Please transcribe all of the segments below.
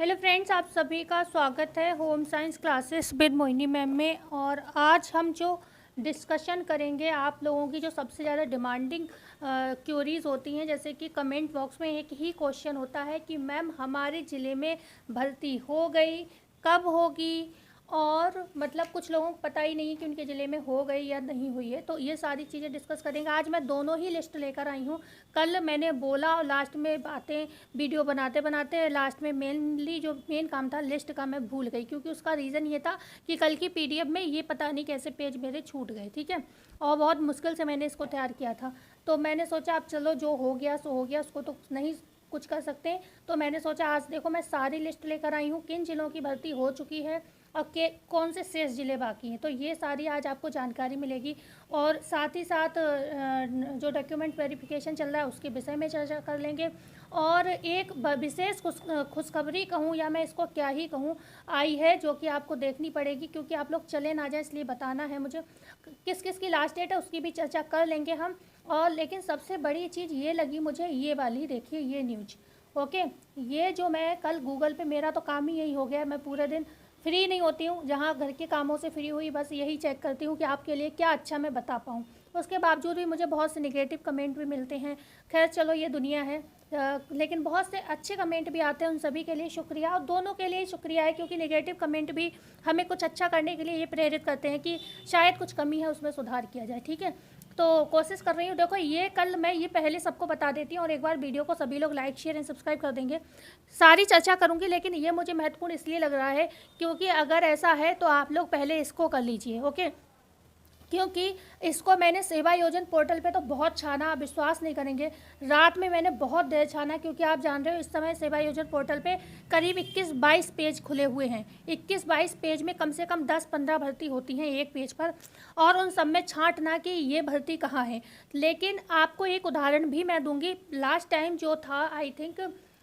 Hello friends, आप सभी का स्वागत है home science classes with Mohini ma'am में। और आज हम जो डिस्कशन करेंगे आप लोगों की जो सबसे ज़्यादा डिमांडिंग क्यूरीज होती हैं, जैसे कि कमेंट बॉक्स में एक ही क्वेश्चन होता है कि मैम हमारे ज़िले में भर्ती हो गई, कब होगी। और मतलब कुछ लोगों को पता ही नहीं है कि उनके ज़िले में हो गई या नहीं हुई है। तो ये सारी चीज़ें डिस्कस करेंगे। आज मैं दोनों ही लिस्ट लेकर आई हूँ। कल मैंने बोला और लास्ट में बातें वीडियो बनाते बनाते लास्ट में मेनली जो मेन काम था लिस्ट का मैं भूल गई, क्योंकि उसका रीज़न ये था कि कल की पीडीएफ में ये पता नहीं कैसे पेज मेरे छूट गए। ठीक है, और बहुत मुश्किल से मैंने इसको तैयार किया था। तो मैंने सोचा अब चलो जो हो गया सो हो गया, उसको तो नहीं कुछ कर सकते। तो मैंने सोचा आज देखो मैं सारी लिस्ट लेकर आई हूँ किन जिलों की भर्ती हो चुकी है और के कौन से शेष ज़िले बाकी हैं। तो ये सारी आज आपको जानकारी मिलेगी। और साथ ही साथ जो डॉक्यूमेंट वेरिफिकेशन चल रहा है उसके विषय में चर्चा कर लेंगे। और एक विशेष खुशखबरी कहूँ या मैं इसको क्या ही कहूँ आई है, जो कि आपको देखनी पड़ेगी, क्योंकि आप लोग चले ना जाए इसलिए बताना है मुझे। किस किस की लास्ट डेट है उसकी भी चर्चा कर लेंगे हम। और लेकिन सबसे बड़ी चीज़ ये लगी मुझे, ये वाली देखिए, ये न्यूज। ओके, ये जो मैं कल गूगल पे, मेरा तो काम ही यही हो गया, मैं पूरे दिन फ्री नहीं होती हूँ, जहाँ घर के कामों से फ्री हुई बस यही चेक करती हूँ कि आपके लिए क्या अच्छा मैं बता पाऊँ। उसके बावजूद भी मुझे बहुत से नेगेटिव कमेंट भी मिलते हैं। खैर चलो, ये दुनिया है। लेकिन बहुत से अच्छे कमेंट भी आते हैं, उन सभी के लिए शुक्रिया। और दोनों के लिए शुक्रिया है, क्योंकि नेगेटिव कमेंट भी हमें कुछ अच्छा करने के लिए ये प्रेरित करते हैं कि शायद कुछ कमी है उसमें सुधार किया जाए। ठीक है, तो कोशिश कर रही हूँ। देखो, ये कल मैं ये पहले सबको बता देती हूँ और एक बार वीडियो को सभी लोग लाइक शेयर एंड सब्सक्राइब कर देंगे। सारी चर्चा करूँगी, लेकिन ये मुझे महत्वपूर्ण इसलिए लग रहा है क्योंकि अगर ऐसा है तो आप लोग पहले इसको कर लीजिए। ओके, क्योंकि इसको मैंने सेवा योजन पोर्टल पे तो बहुत छाना, आप विश्वास नहीं करेंगे। रात में मैंने बहुत देर छाना, क्योंकि आप जान रहे हो इस समय सेवा योजन पोर्टल पे करीब 21-22 पेज खुले हुए हैं। 21-22 पेज में कम से कम 10-15 भर्ती होती हैं एक पेज पर, और उन सब में छांटना कि ये भर्ती कहाँ है। लेकिन आपको एक उदाहरण भी मैं दूंगी। लास्ट टाइम जो था, आई थिंक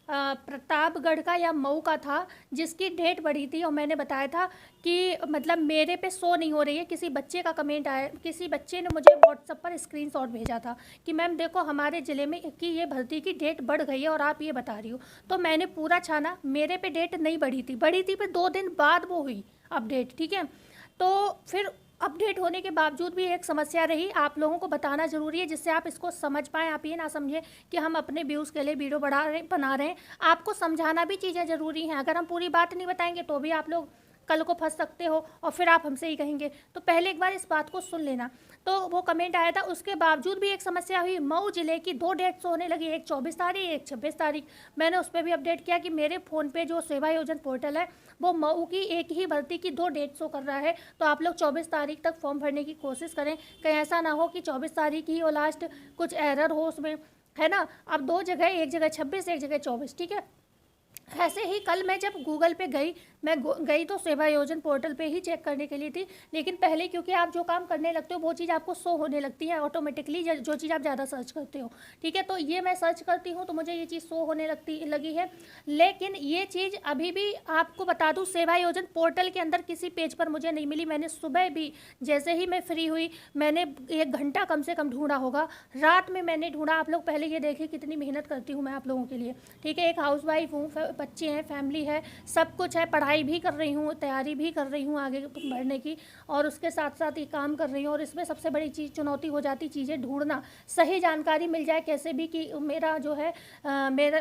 प्रतापगढ़ का या मऊ का था, जिसकी डेट बढ़ी थी, और मैंने बताया था कि मतलब मेरे पे शो नहीं हो रही है। किसी बच्चे का कमेंट आया, किसी बच्चे ने मुझे व्हाट्सएप पर स्क्रीनशॉट भेजा था कि मैम देखो हमारे ज़िले में कि ये भर्ती की डेट बढ़ गई है और आप ये बता रही हो। तो मैंने पूरा छाना, मेरे पे डेट नहीं बढ़ी थी फिर 2 दिन बाद वो हुई अपडेट। ठीक है, तो फिर अपडेट होने के बावजूद भी एक समस्या रही। आप लोगों को बताना ज़रूरी है, जिससे आप इसको समझ पाएँ। आप ये ना समझें कि हम अपने व्यूज़ के लिए वीडियो बना रहे हैं। आपको समझाना भी चीज़ें ज़रूरी हैं। अगर हम पूरी बात नहीं बताएंगे तो भी आप लोग कल को फंस सकते हो और फिर आप हमसे ही कहेंगे। तो पहले एक बार इस बात को सुन लेना। तो वो कमेंट आया था, उसके बावजूद भी एक समस्या हुई। मऊ ज़िले की 2 डेट्स होने लगी, एक 24 तारीख, एक 26 तारीख। मैंने उस पर भी अपडेट किया कि मेरे फ़ोन पे जो सेवा योजन पोर्टल है वो मऊ की एक ही भर्ती की 2 डेट शो कर रहा है। तो आप लोग 24 तारीख तक फॉर्म भरने की कोशिश करें। कहीं ऐसा ना हो कि 24 तारीख ही हो लास्ट, कुछ एरर हो उसमें, है ना। अब 2 जगह, एक जगह 26 एक जगह 24। ठीक है, ऐसे ही कल मैं जब गूगल पे गई, मैं गई तो सेवा योजन पोर्टल पे ही चेक करने के लिए थी। लेकिन पहले, क्योंकि आप जो काम करने लगते हो वो चीज़ आपको शो होने लगती है ऑटोमेटिकली, जो चीज़ आप ज़्यादा सर्च करते हो। ठीक है, तो ये मैं सर्च करती हूँ तो मुझे ये चीज़ शो होने लगी है। लेकिन ये चीज़ अभी भी आपको बता दूँ, सेवा योजन पोर्टल के अंदर किसी पेज पर मुझे नहीं मिली। मैंने सुबह भी जैसे ही मैं फ्री हुई, मैंने 1 घंटा कम से कम ढूंढा होगा। रात में मैंने ढूंढा। आप लोग पहले ये देखिए कितनी मेहनत करती हूँ मैं आप लोगों के लिए। ठीक है, एक हाउसवाइफ हूँ, बच्चे हैं, फैमिली है, सब कुछ है, पढ़ाई भी कर रही हूँ, तैयारी भी कर रही हूँ आगे बढ़ने की, और उसके साथ साथ ये काम कर रही हूँ। और इसमें सबसे बड़ी चीज़ चुनौती हो जाती, चीज़ें ढूंढना, सही जानकारी मिल जाए कैसे भी, कि मेरा जो है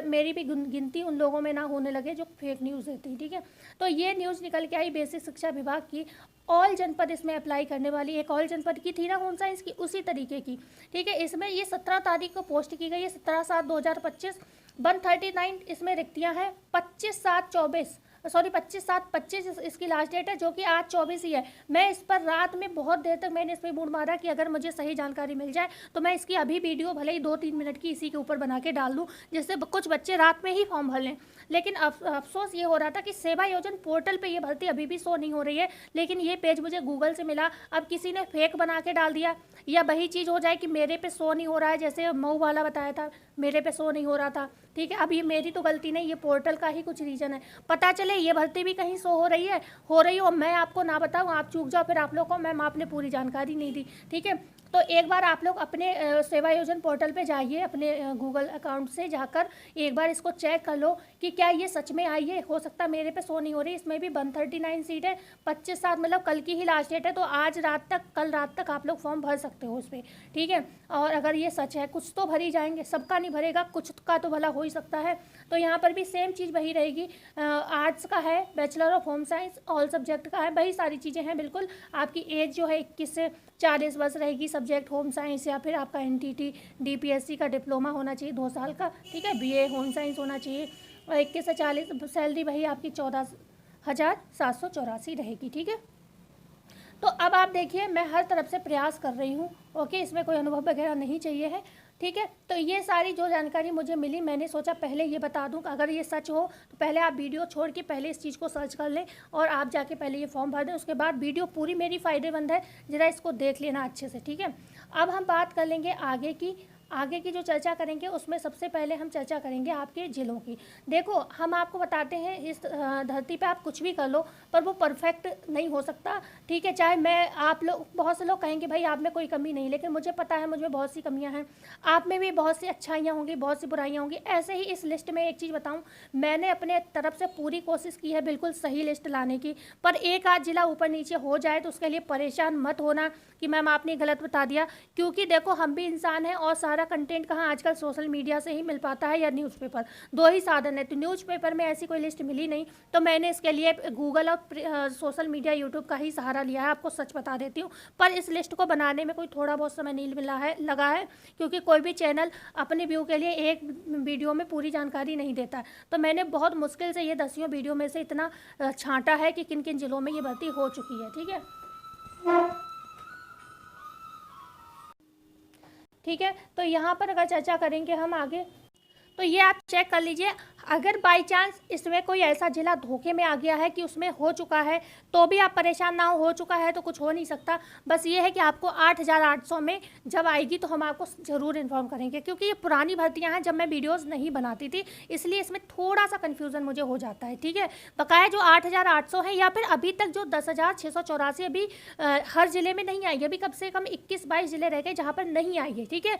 मेरी भी गिनती उन लोगों में ना होने लगे जो फेक न्यूज़ देती है। ठीक है, तो ये न्यूज़ निकल के आई बेसिक शिक्षा विभाग की। ऑल जनपद इसमें अप्लाई करने वाली, एक ऑल जनपद की थी ना होम साइंस की, उसी तरीके की। ठीक है, इसमें ये 17 तारीख को पोस्ट की गई है, 17/7/2025। 139 इसमें रिक्तियां हैं। 25/7/24, सॉरी 25/7/25 इसकी लास्ट डेट है, जो कि आज 24 ही है। मैं इस पर रात में बहुत देर तक मैंने इस पर मूड मारा कि अगर मुझे सही जानकारी मिल जाए तो मैं इसकी अभी वीडियो भले ही 2-3 मिनट की इसी के ऊपर बना के डाल दूँ, जिससे कुछ बच्चे रात में ही फॉर्म भर लें। लेकिन अफसोस ये हो रहा था कि सेवा योजन पोर्टल पे ये भर्ती अभी भी शो नहीं हो रही है। लेकिन ये पेज मुझे गूगल से मिला। अब किसी ने फेक बना के डाल दिया, या वही चीज़ हो जाए कि मेरे पे शो नहीं हो रहा है, जैसे मऊ वाला बताया था मेरे पे शो नहीं हो रहा था, ठीक है। अब ये मेरी तो गलती नहीं, ये पोर्टल का ही कुछ रीज़न है। पता चले ये भर्ती भी कहीं शो हो रही हो, मैं आपको ना बताऊँ, आप चूक जाओ, फिर आप लोग को मैम आपने पूरी जानकारी नहीं दी। ठीक है, तो एक बार आप लोग अपने सेवा योजन पोर्टल पे जाइए, अपने गूगल अकाउंट से जाकर एक बार इसको चेक कर लो कि क्या ये सच में आई है। हो सकता है मेरे पे शो नहीं हो रही, इसमें भी 139 सीट है, 25/7 मतलब कल की ही लास्ट डेट है, तो आज रात तक, कल रात तक आप लोग फॉर्म भर सकते हो उस पर। ठीक है, और अगर ये सच है, कुछ तो भर ही जाएंगे, सबका नहीं भरेगा, कुछ का तो भला हो ही सकता है। तो यहाँ पर भी सेम चीज़ वही रहेगी, आर्ट्स का है, bachelor of home science, all subject का है, वही सारी चीज़ें हैं बिल्कुल। आपकी एज जो है 21 से 40 वर्ष रहेगी, सब्जेक्ट होम साइंस, या फिर आपका NTT DPSC का डिप्लोमा होना चाहिए 2 साल का। ठीक है, BA होम साइंस होना चाहिए, और 21 से 40, सैलरी वही आपकी 14,784 रहेगी। ठीक है, तो अब आप देखिए मैं हर तरफ से प्रयास कर रही हूँ, ओके, इसमें कोई अनुभव वगैरह नहीं चाहिए है। ठीक है, तो ये सारी जो जानकारी मुझे मिली, मैंने सोचा पहले ये बता दूं कि अगर ये सच हो तो पहले आप वीडियो छोड़ के पहले इस चीज़ को सर्च कर लें और आप जाके पहले ये फॉर्म भर दें। उसके बाद वीडियो पूरी मेरी फ़ायदेमंद है, ज़रा इसको देख लेना अच्छे से। ठीक है, अब हम बात कर लेंगे आगे की जो चर्चा करेंगे, उसमें सबसे पहले हम चर्चा करेंगे आपके ज़िलों की। देखो, हम आपको बताते हैं इस धरती पे आप कुछ भी कर लो, पर वो परफेक्ट नहीं हो सकता। ठीक है, चाहे मैं, आप लोग, बहुत से लोग कहेंगे भाई आप में कोई कमी नहीं, लेकिन मुझे पता है मुझ में बहुत सी कमियां हैं, आप में भी बहुत सी अच्छाइयाँ होंगी, बहुत सी बुराइयाँ होंगी। ऐसे ही इस लिस्ट में एक चीज़ बताऊँ, मैंने अपने तरफ से पूरी कोशिश की है बिल्कुल सही लिस्ट लाने की, पर एक आध ज़िला ऊपर नीचे हो जाए तो उसके लिए परेशान मत होना कि मैम आपने गलत बता दिया, क्योंकि देखो हम भी इंसान हैं और सारा कंटेंट कहाँ आजकल सोशल मीडिया से ही मिल पाता है या न्यूज़पेपर, दो ही साधन है। तो न्यूज़पेपर में ऐसी कोई लिस्ट मिली नहीं, तो मैंने इसके लिए गूगल और सोशल मीडिया यूट्यूब का ही सहारा लिया है। आपको सच बता देती हूँ, पर इस लिस्ट को बनाने में कोई थोड़ा बहुत समय नहीं लगा है, क्योंकि कोई भी चैनल अपने व्यू के लिए एक वीडियो में पूरी जानकारी नहीं देता है। तो मैंने बहुत मुश्किल से ये 10 वीडियो में से इतना छांटा है कि किन किन जिलों में ये भर्ती हो चुकी है। ठीक है, तो यहाँ पर अगर चर्चा करेंगे हम आगे, तो ये आप चेक कर लीजिए। अगर बाई चांस इसमें कोई ऐसा जिला धोखे में आ गया है कि उसमें हो चुका है, तो भी आप परेशान ना हो चुका है तो कुछ हो नहीं सकता। बस ये है कि आपको 8,800 में जब आएगी तो हम आपको ज़रूर इन्फॉर्म करेंगे, क्योंकि ये पुरानी भर्तियां हैं, जब मैं वीडियोस नहीं बनाती थी, इसलिए इसमें थोड़ा सा कन्फ्यूज़न मुझे हो जाता है। ठीक है, बकाया जो 8,800 है, या फिर अभी तक जो 10,684 अभी हर ज़िले में नहीं आई है, अभी कम से कम 21-22 ज़िले रह गए जहाँ पर नहीं आई है। ठीक है,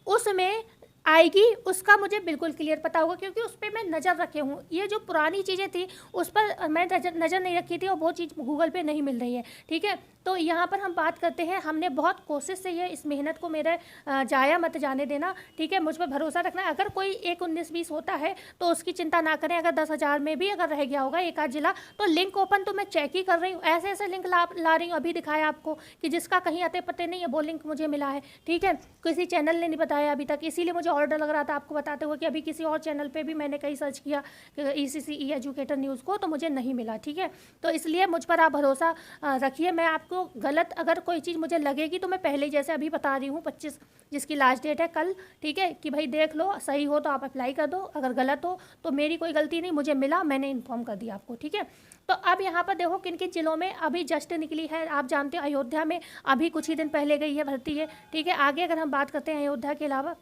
उसमें आएगी, उसका मुझे बिल्कुल क्लियर पता होगा, क्योंकि उस पर मैं नज़र रखे हूँ। ये जो पुरानी चीज़ें थी उस पर मैं नज़र नहीं रखी थी, और वो चीज़ गूगल पे नहीं मिल रही है। ठीक है, तो यहाँ पर हम बात करते हैं, हमने बहुत कोशिश से ये इस मेहनत को मेरे जाया मत जाने देना। ठीक है, मुझ पर भरोसा रखना। अगर कोई एक 19-20 होता है तो उसकी चिंता ना करें। अगर 10,000 में भी अगर रह गया होगा एक आध जिला, तो लिंक ओपन तो मैं चेक ही कर रही हूँ, ऐसे ऐसे लिंक ला रही हूँ। अभी दिखाया आपको कि जिसका कहीं आते पते नहीं है, वो लिंक मुझे मिला है। ठीक है, किसी चैनल ने नहीं बताया अभी तक, इसीलिए मुझे ऑर्डर लग रहा था आपको बताते हुए कि अभी किसी और चैनल पे भी मैंने कहीं सर्च किया ECC एजुकेटर न्यूज़ को, तो मुझे नहीं मिला। ठीक है, तो इसलिए मुझ पर आप भरोसा रखिए। मैं आपको गलत अगर कोई चीज़ मुझे लगेगी तो मैं पहले जैसे अभी बता रही हूँ 25 जिसकी लास्ट डेट है कल। ठीक है, कि भाई देख लो, सही हो तो आप अप्लाई कर दो, अगर गलत हो तो मेरी कोई गलती नहीं, मुझे मिला, मैंने इन्फॉर्म कर दिया आपको। ठीक है, तो अब यहाँ पर देखो किन किन जिलों में अभी जस्ट निकली है। आप जानते हो अयोध्या में अभी कुछ ही दिन पहले गई है भर्ती है। ठीक है, आगे अगर हम बात करते हैं अयोध्या के अलावा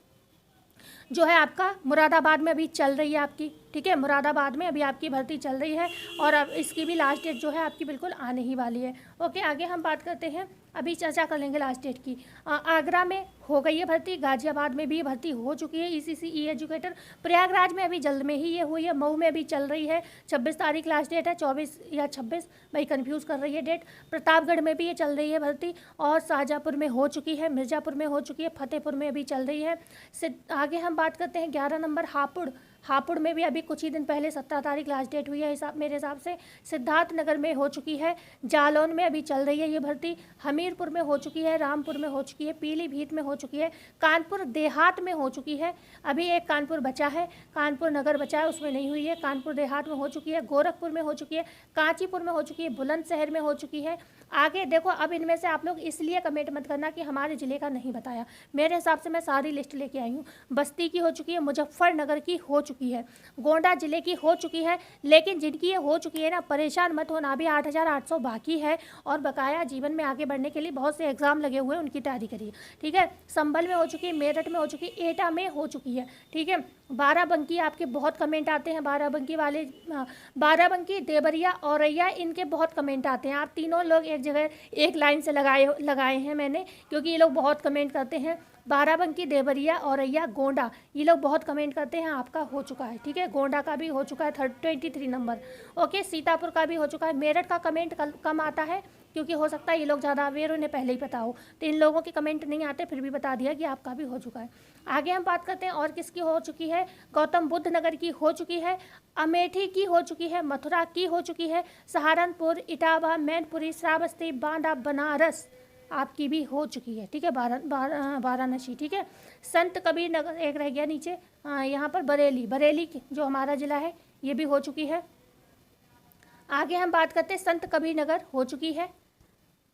जो है आपका मुरादाबाद में अभी चल रही है आपकी। ठीक है, मुरादाबाद में अभी आपकी भर्ती चल रही है, और अब इसकी भी लास्ट डेट जो है आपकी बिल्कुल आने ही वाली है। ओके, आगे हम बात करते हैं, अभी चर्चा कर लेंगे लास्ट डेट की। आगरा में हो गई है भर्ती, गाजियाबाद में भी भर्ती हो चुकी है ECC एजुकेटर, प्रयागराज में अभी जल्द में ही ये हुई है, मऊ में अभी चल रही है, 26 तारीख लास्ट डेट है, 24 या 26, भाई कन्फ्यूज़ कर रही है डेट। प्रतापगढ़ में भी ये चल रही है भर्ती, और शाहजहाँपुर में हो चुकी है, मिर्ज़ापुर में हो चुकी है, फतेहपुर में अभी चल रही है। आगे हम बात करते हैं 11 नंबर हापुड़ में भी अभी कुछ ही दिन पहले 17 तारीख लास्ट डेट हुई है मेरे हिसाब से। सिद्धार्थनगर में हो चुकी है, जालौन में अभी चल रही है ये भर्ती, हमीरपुर में हो चुकी है, रामपुर में हो चुकी है, पीलीभीत में हो चुकी है, कानपुर देहात में हो चुकी है, अभी एक कानपुर बचा है, कानपुर नगर बचा है, उसमें नहीं हुई है, कानपुर देहात में हो चुकी है, गोरखपुर में हो चुकी है, कांचीपुर में हो चुकी है, बुलंदशहर में हो चुकी है। आगे देखो, अब इनमें से आप लोग इसलिए कमेंट मत करना कि हमारे ज़िले का नहीं बताया, मेरे हिसाब से मैं सारी लिस्ट लेके आई हूँ। बस्ती की हो चुकी है, मुजफ्फरनगर की हो चुकी है, गोंडा जिले की हो चुकी है। लेकिन जिनकी ये हो चुकी है ना, परेशान मत होना, अभी 8,800 बाकी है और बकाया जीवन में आगे बढ़ने के लिए बहुत से एग्ज़ाम लगे हुए हैं, उनकी तैयारी करिए, ठीक है। संभल में हो चुकी है, मेरठ में हो चुकी है, एटा में हो चुकी है, ठीक है। बाराबंकी आपके बहुत कमेंट आते हैं, बाराबंकी वाले, बाराबंकी, देवरिया, औरैया, इनके बहुत कमेंट आते हैं। आप तीनों लोग एक जगह एक लाइन से लगाए हैं मैंने, क्योंकि ये लोग बहुत कमेंट करते हैं। बाराबंकी, देवरिया, औरैया, गोंडा, ये लोग बहुत कमेंट करते हैं। आपका हो चुका है, ठीक है। गोंडा का भी हो चुका है 23 नंबर, ओके। सीतापुर का भी हो चुका है। मेरठ का कमेंट कम आता है, क्योंकि हो सकता है ये लोग ज़्यादा अवेयर, उन्हें पहले ही पता हो, तो इन लोगों के कमेंट नहीं आते, फिर भी बता दिया कि आपका भी हो चुका है। आगे हम बात करते हैं और किसकी हो चुकी है। गौतम बुद्ध नगर की हो चुकी है, अमेठी की हो चुकी है, मथुरा की हो चुकी है, सहारनपुर, इटावा, मैनपुरी, श्रावस्ती, बांदा, बनारस आपकी भी हो चुकी है, ठीक है। वाराणसी, ठीक है। संत कबीर नगर एक रह गया नीचे, यहाँ पर बरेली जो हमारा ज़िला है, ये भी हो चुकी है। आगे हम बात करते हैं, संत कबीर नगर हो चुकी है,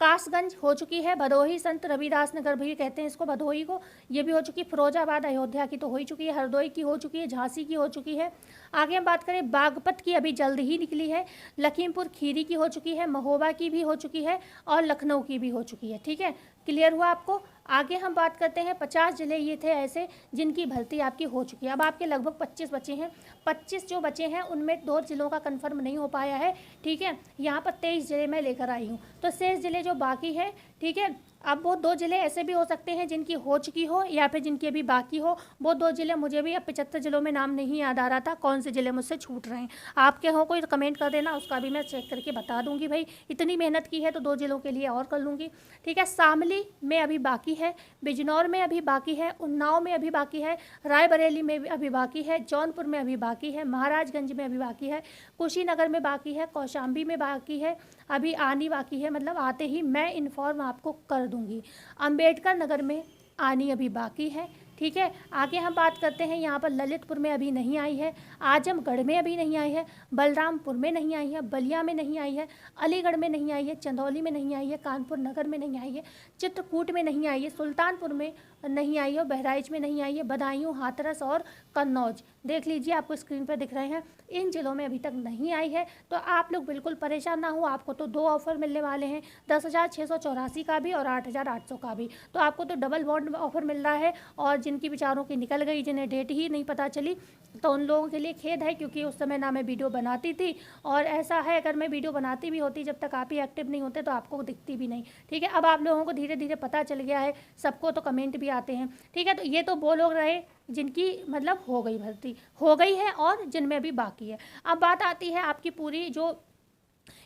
कासगंज हो चुकी है, भदोही, संत रविदास नगर भी कहते हैं इसको, भदोही को, ये भी हो चुकी है। फिरोजाबाद, अयोध्या की तो हो ही चुकी है, हरदोई की हो चुकी है, झांसी की हो चुकी है। आगे हम बात करें, बागपत की अभी जल्द ही निकली है, लखीमपुर खीरी की हो चुकी है, महोबा की भी हो चुकी है और लखनऊ की भी हो चुकी है, ठीक है। क्लियर हुआ आपको। आगे हम बात करते हैं, 50 ज़िले ये थे ऐसे जिनकी भर्ती आपकी हो चुकी है। अब आपके लगभग 25 बचे हैं, 25 जो बचे हैं उनमें 2 ज़िलों का कंफर्म नहीं हो पाया है, ठीक है। यहाँ पर 23 ज़िले मैं लेकर आई हूँ, तो शेष ज़िले जो बाकी है, ठीक है। अब वो 2 ज़िले ऐसे भी हो सकते हैं जिनकी हो चुकी हो या फिर जिनकी अभी बाकी हो। वो 2 ज़िले मुझे भी अब 75 ज़िलों में नाम नहीं याद आ रहा था, कौन से ज़िले मुझसे छूट रहे हैं। आपके हो कोई कमेंट कर देना, उसका भी मैं चेक करके बता दूंगी। भाई इतनी मेहनत की है तो 2 ज़िलों के लिए और कर लूँगी, ठीक है। शामली में अभी बाकी है, बिजनौर में अभी बाकी है, उन्नाव में अभी बाकी है, रायबरेली में भी अभी बाकी है, जौनपुर में अभी बाकी है, महाराजगंज में अभी बाकी है, कुशीनगर में बाकी है, कौशाम्बी में बाकी है, अभी आनी बाकी है, मतलब आते ही मैं इन्फॉर्म आपको कर दूंगी। अंबेडकर नगर में आनी अभी बाकी है, ठीक है। आगे हम बात करते हैं, यहाँ पर ललितपुर में अभी नहीं आई है, आजमगढ़ में अभी नहीं आई है, बलरामपुर में नहीं आई है, बलिया में नहीं आई है, अलीगढ़ में नहीं आई है, चंदौली में नहीं आई है, कानपुर नगर में नहीं आई है, चित्रकूट में नहीं आई है, सुल्तानपुर में नहीं आई है, बहराइच में नहीं आई है, बदायूं, हाथरस और कन्नौज, देख लीजिए आपको स्क्रीन पर दिख रहे हैं, इन जिलों में अभी तक नहीं आई है। तो आप लोग बिल्कुल परेशान ना हो, आपको तो 2 ऑफ़र मिलने वाले हैं, 10,684 का भी और 8,800 का भी। तो आपको तो डबल बॉन्ड ऑफर मिल रहा है, और जिनकी बेचारों की निकल गई, जिन्हें डेट ही नहीं पता चली, तो उन लोगों के लिए खेद है, क्योंकि उस समय ना मैं वीडियो बनाती थी, और ऐसा है अगर मैं वीडियो बनाती भी होती, जब तक आप ही एक्टिव नहीं होते तो आपको दिखती भी नहीं, ठीक है। अब आप लोगों को धीरे धीरे पता चल गया है, सबको तो कमेंट भी आते हैं, ठीक है। तो ये तो वो लोग रहे जिनकी मतलब हो गई, भर्ती हो गई है और जिनमें अभी बाकी है। अब बात आती है आपकी पूरी जो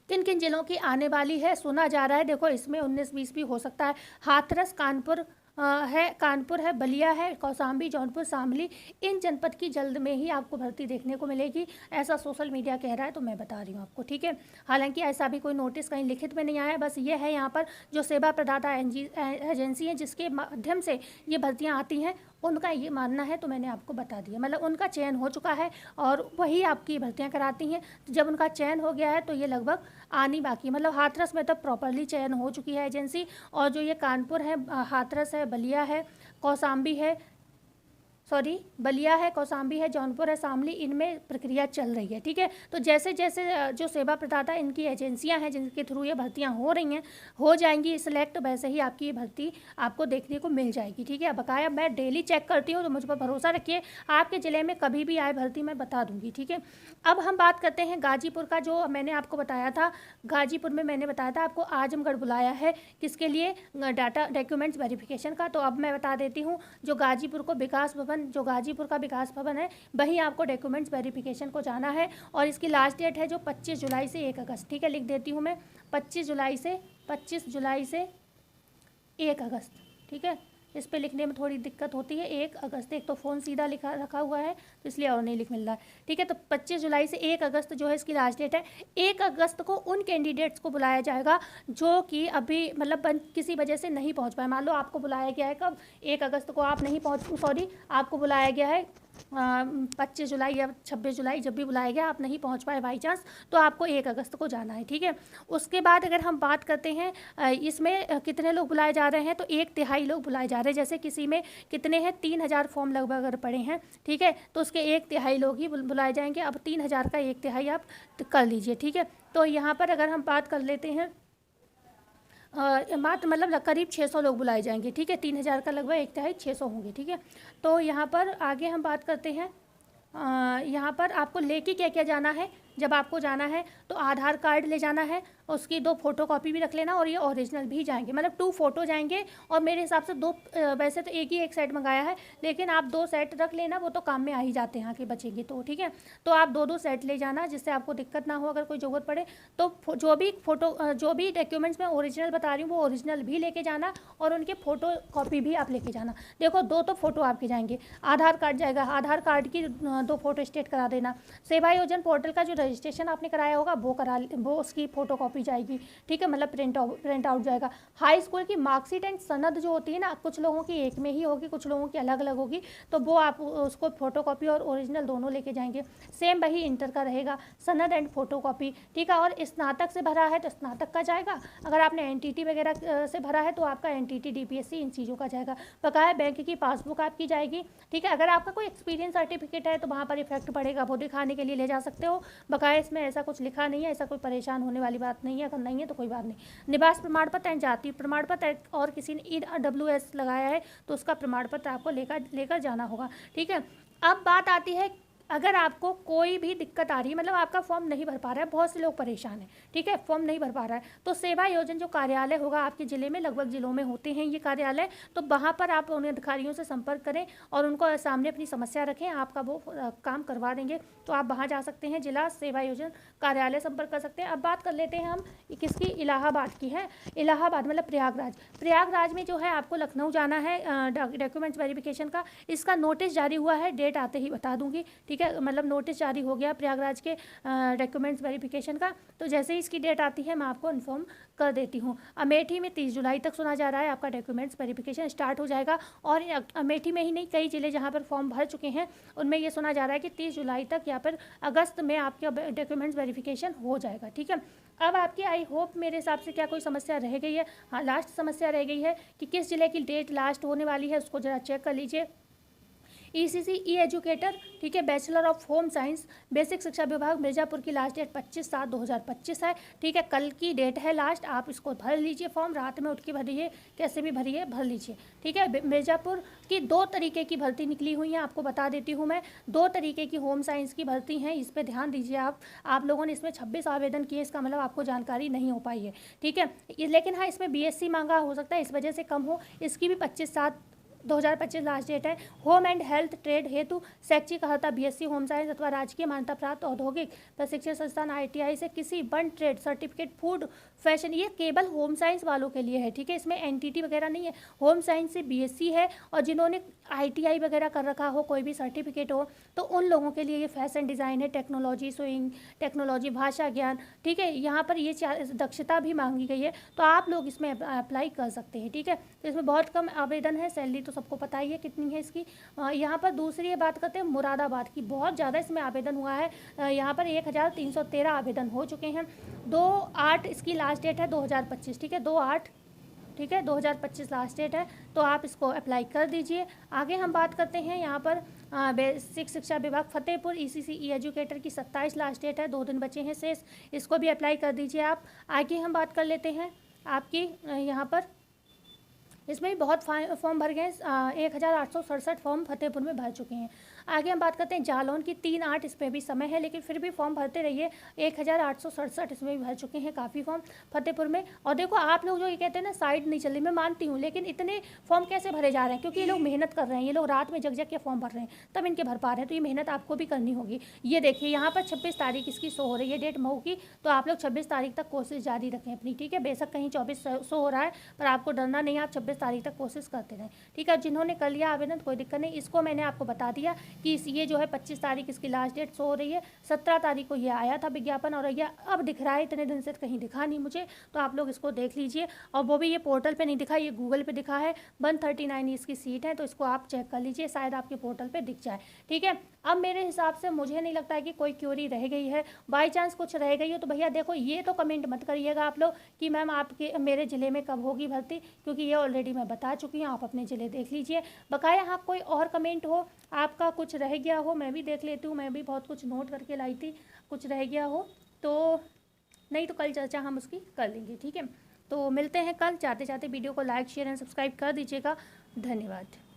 किन किन जिलों की आने वाली है, सुना जा रहा है, देखो इसमें 19-20 भी हो सकता है। हाथरस, कानपुर है, बलिया है, कौशाम्बी, जौनपुर, शामली, इन जनपद की जल्द में ही आपको भर्ती देखने को मिलेगी, ऐसा सोशल मीडिया कह रहा है, तो मैं बता रही हूँ आपको, ठीक है। हालांकि ऐसा भी कोई नोटिस कहीं लिखित में नहीं आया, बस ये है यहाँ पर जो सेवा प्रदाता एजेंसी है जिसके माध्यम से ये भर्तियाँ आती हैं, उनका ये मानना है, तो मैंने आपको बता दिया, मतलब उनका चयन हो चुका है और वही आपकी भर्तियां कराती हैं। तो जब उनका चयन हो गया है तो ये लगभग आनी बाकी, मतलब हाथरस में तो प्रॉपरली चयन हो चुकी है एजेंसी, और जो ये कानपुर है, हाथरस है, बलिया है, कौशाम्बी है, बलिया है, कौशाम्बी है, जौनपुर है, शामली, इनमें प्रक्रिया चल रही है, ठीक है। तो जैसे जैसे जो सेवा प्रदाता इनकी एजेंसियां हैं जिनके थ्रू ये भर्तियां हो रही हैं, हो जाएंगी सिलेक्ट, वैसे ही आपकी ये भर्ती आपको देखने को मिल जाएगी, ठीक है। बकाया मैं डेली चेक करती हूँ, तो मुझ पर भरोसा रखिए, आपके ज़िले में कभी भी आए भर्ती मैं बता दूँगी, ठीक है। अब हम बात करते हैं गाजीपुर का, जो मैंने आपको बताया था, गाजीपुर में मैंने बताया था आपको आजमगढ़ बुलाया है, किसके लिए, डॉक्यूमेंट्स वेरिफिकेशन का। तो अब मैं बता देती हूँ, जो गाजीपुर को विकास भवन, जो गाजीपुर का विकास भवन है, वहीं आपको डॉक्यूमेंट्स वेरिफिकेशन को जाना है, और इसकी लास्ट डेट है जो 25 जुलाई से 1 अगस्त, ठीक है। लिख देती हूँ मैं, 25 जुलाई से 1 अगस्त, ठीक है। इस पे लिखने में थोड़ी दिक्कत होती है, 1 अगस्त, एक तो फ़ोन सीधा रखा हुआ है तो इसलिए और नहीं लिख मिल रहा है, ठीक है। तो 25 जुलाई से 1 अगस्त जो है इसकी लास्ट डेट है। 1 अगस्त को उन कैंडिडेट्स को बुलाया जाएगा जो कि अभी मतलब किसी वजह से नहीं पहुंच पाए। मान लो आपको बुलाया गया है कब, 1 अगस्त को आप नहीं पहुंच, आपको बुलाया गया है 25 जुलाई या 26 जुलाई जब भी बुलाया गया, आप नहीं पहुंच पाए बाई चांस, तो आपको 1 अगस्त को जाना है, ठीक है। उसके बाद अगर हम बात करते हैं इसमें कितने लोग बुलाए जा रहे हैं, तो 1/3 लोग बुलाए जा रहे हैं। जैसे किसी में कितने हैं, 3000 फॉर्म लगभग अगर पड़े हैं, ठीक है, तो उसके 1/3 लोग ही बुलाए जाएंगे। अब 3000 का 1/3 आप कर लीजिए, ठीक है। तो यहाँ पर अगर हम बात कर लेते हैं मात्र मतलब करीब 600 लोग बुलाए जाएंगे, ठीक है। 3000 का लगभग 1/3 600 होंगे, ठीक है। तो यहाँ पर आगे हम बात करते हैं यहाँ पर आपको लेके क्या क्या जाना है। जब आपको जाना है तो आधार कार्ड ले जाना है, उसकी 2 फोटोकॉपी भी रख लेना, और ये ओरिजिनल भी जाएंगे, मतलब 2 फोटो जाएंगे। और मेरे हिसाब से 2 वैसे तो एक सेट मंगाया है, लेकिन आप 2 सेट रख लेना, वो तो काम में आ ही जाते हैं आके बचेंगे तो, ठीक है। तो आप 2 सेट ले जाना, जिससे आपको दिक्कत ना हो अगर कोई ज़रूरत पड़े। तो जो भी डॉक्यूमेंट्स मैं ओरिजिनल बता रही हूँ वो ओरिजिनल भी लेके जाना, और उनके फ़ोटो कॉपी भी आप लेके जाना। देखो 2 तो फ़ोटो आपके जाएंगे, आधार कार्ड जाएगा, आधार कार्ड की 2 फोटो स्टेट करा देना। सेवा योजन पोर्टल का जो रजिस्ट्रेशन आपने कराया होगा वो उसकी फ़ोटो कॉपी जाएगी, ठीक है, मतलब प्रिंट आउट जाएगा। हाई स्कूल की मार्कशीट एंड सनद जो होती है ना, कुछ लोगों की एक में ही होगी, कुछ लोगों की अलग अलग होगी, तो वो आप उसको फ़ोटो कॉपी और ओरिजिनल दोनों लेके जाएंगे। सेम वही इंटर का रहेगा, सनद एंड फ़ोटो कॉपी, ठीक है। और स्नातक से भरा है तो स्नातक का जाएगा, अगर आपने एनटीटी वगैरह से भरा है तो आपका एनटीटी डीपीएससी इन चीज़ों का जाएगा। बकाया बैंक की पासबुक आपकी जाएगी, ठीक है। अगर आपका कोई एक्सपीरियंस सर्टिफिकेट है तो वहाँ पर इफेक्ट पड़ेगा, वो दिखाने के लिए ले जा सकते हो। बकाया इसमें ऐसा कुछ लिखा नहीं है, ऐसा कोई परेशान होने वाली बात नहीं है, अगर नहीं है तो कोई बात नहीं। निवास प्रमाण पत्र एंड जाति प्रमाण पत्र, और किसी ने EWS लगाया है तो उसका प्रमाण पत्र आपको लेकर जाना होगा, ठीक है। अब बात आती है, अगर आपको कोई भी दिक्कत आ रही है, मतलब आपका फॉर्म नहीं भर पा रहा है, बहुत से लोग परेशान हैं, ठीक है, फॉर्म नहीं भर पा रहा है, तो सेवा योजन जो कार्यालय होगा आपके ज़िले में, लगभग ज़िलों में होते हैं ये कार्यालय, तो वहाँ पर आप उन अधिकारियों से संपर्क करें और उनको सामने अपनी समस्या रखें, आपका वो काम करवा देंगे। तो आप वहाँ जा सकते हैं, जिला सेवा योजन कार्यालय संपर्क कर सकते हैं। अब बात कर लेते हैं हम किसकी, इलाहाबाद की है। इलाहाबाद मतलब प्रयागराज में जो है आपको लखनऊ जाना है डॉक्यूमेंट्स वेरिफिकेशन का। इसका नोटिस जारी हुआ है, डेट आते ही बता दूंगी, ठीक है, मतलब नोटिस जारी हो गया प्रयागराज के डॉक्यूमेंट्स वेरिफिकेशन का, तो जैसे ही इसकी डेट आती है मैं आपको इन्फॉर्म कर देती हूँ। अमेठी में 30 जुलाई तक सुना जा रहा है आपका डॉक्यूमेंट्स वेरिफिकेशन स्टार्ट हो जाएगा, और अमेठी में ही नहीं, कई ज़िले जहाँ पर फॉर्म भर चुके हैं उनमें ये सुना जा रहा है कि 30 जुलाई तक या फिर अगस्त में आपका डॉक्यूमेंट्स वेरिफिकेशन हो जाएगा, ठीक है। अब आपकी आई होप मेरे हिसाब से क्या कोई समस्या रह गई है? हाँ, लास्ट समस्या रह गई है कि किस ज़िले की डेट लास्ट होने वाली है, उसको ज़रा चेक कर लीजिए। ECC ई एजुकेटर, ठीक है, bachelor of home science, basic शिक्षा विभाग मिर्ज़ापुर की लास्ट डेट 25/7/2025 है, ठीक है, कल की डेट है लास्ट। आप इसको भर लीजिए फॉर्म, रात में उठ के भरिए, कैसे भी भरिए, भर लीजिए, ठीक है। मिर्ज़ापुर की 2 तरीके की भर्ती निकली हुई हैं, आपको बता देती हूँ मैं। 2 तरीके की होम साइंस की भर्ती हैं, इस पर ध्यान दीजिए आप लोगों ने इसमें 26 आवेदन किए, इसका मतलब आपको जानकारी नहीं हो पाई है, ठीक है। लेकिन हाँ, इसमें BSc मांगा, हो सकता है इस वजह से कम हो, इसकी भी 25/7/2025 लास्ट डेट है। होम एंड हेल्थ ट्रेड हेतु शैक्षिक अर्हता BSc होम साइंस अथवा राजकीय मान्यता प्राप्त औद्योगिक प्रशिक्षण संस्थान ITI से किसी one trade certificate food fashion, ये केवल होम साइंस वालों के लिए है, ठीक है, इसमें NTT वगैरह नहीं है। होम साइंस से BSc है, और जिन्होंने ITI वगैरह कर रखा हो, कोई भी सर्टिफिकेट हो, तो उन लोगों के लिए ये फैशन डिज़ाइन है, टेक्नोलॉजी, स्विंग टेक्नोलॉजी, भाषा ज्ञान, ठीक है, यहाँ पर ये दक्षता भी मांगी गई है, तो आप लोग इसमें अप्लाई कर सकते हैं, ठीक है। तो इसमें बहुत कम आवेदन है, सैलरी तो सबको पता ही है कितनी है इसकी। यहाँ पर दूसरी बात करते हैं मुरादाबाद की, बहुत ज़्यादा इसमें आवेदन हुआ है, यहाँ पर 1313 आवेदन हो चुके हैं। 2/8 इसकी लास्ट डेट है 2025, ठीक है, 2/8, ठीक है, 2025 लास्ट डेट है, तो आप इसको अप्लाई कर दीजिए। आगे हम बात करते हैं यहाँ पर बेसिक शिक्षा विभाग फतेहपुर ECC ई एजुकेटर की 27 लास्ट डेट है, 2 दिन बचे हैं शेष, इसको भी अप्लाई कर दीजिए आप। आगे हम बात कर लेते हैं आपकी यहाँ पर, इसमें भी बहुत फॉर्म भर गए, 1867 फॉर्म फतेहपुर में भर चुके हैं। आगे हम बात करते हैं जालौन की 3/8, इस पर भी समय है, लेकिन फिर भी फॉर्म भरते रहिए, 1867 इसमें भी भर चुके हैं काफ़ी फॉर्म फतेहपुर में। और देखो आप लोग जो ये कहते हैं ना साइट नहीं चल रही, मैं मानती हूँ, लेकिन इतने फॉर्म कैसे भरे जा रहे हैं, क्योंकि ये लोग मेहनत कर रहे हैं, ये लोग रात में जग जग के फॉर्म भर रहे हैं, तब इनके भर पा रहे हैं, तो ये मेहनत आपको भी करनी होगी। ये देखिए यहाँ पर 26 तारीख इसकी शो हो रही है डेट मऊ की, तो आप लोग 26 तारीख तक कोशिश जारी रखें अपनी, ठीक है। बेशक कहीं 24 शो हो रहा है, पर आपको डरना नहीं है, आप 26 तारीख तक कोशिश करते रहें, ठीक है। जिन्होंने कर लिया आवेदन कोई दिक्कत नहीं, इसको मैंने आपको बता दिया कि ये जो है 25 तारीख इसकी लास्ट डेट शो हो रही है, 17 तारीख को ये आया था विज्ञापन और ये अब दिख रहा है, इतने दिन से कहीं दिखा नहीं मुझे, तो आप लोग इसको देख लीजिए। और वो भी ये पोर्टल पे नहीं दिखा, ये गूगल पे दिखा है। 139 इसकी सीट है, तो इसको आप चेक कर लीजिए, शायद आपके पोर्टल पे दिख जाए, ठीक है। अब मेरे हिसाब से मुझे नहीं लगता है कि कोई क्यूरी रह गई है। बाई चांस कुछ रह गई हो तो भैया देखो, ये तो कमेंट मत करिएगा आप लोग कि मैम आपके मेरे ज़िले में कब होगी भर्ती, क्योंकि ये ऑलरेडी मैं बता चुकी हूँ, आप अपने ज़िले देख लीजिए। बकाया हाँ कोई और कमेंट हो, आपका कुछ रह गया हो, मैं भी देख लेती हूँ, मैं भी बहुत कुछ नोट करके लाई थी, कुछ रह गया हो तो, नहीं तो कल चर्चा हम उसकी कर लेंगे, ठीक है। तो मिलते हैं कल। जाते जाते वीडियो को लाइक शेयर एंड सब्सक्राइब कर दीजिएगा। धन्यवाद।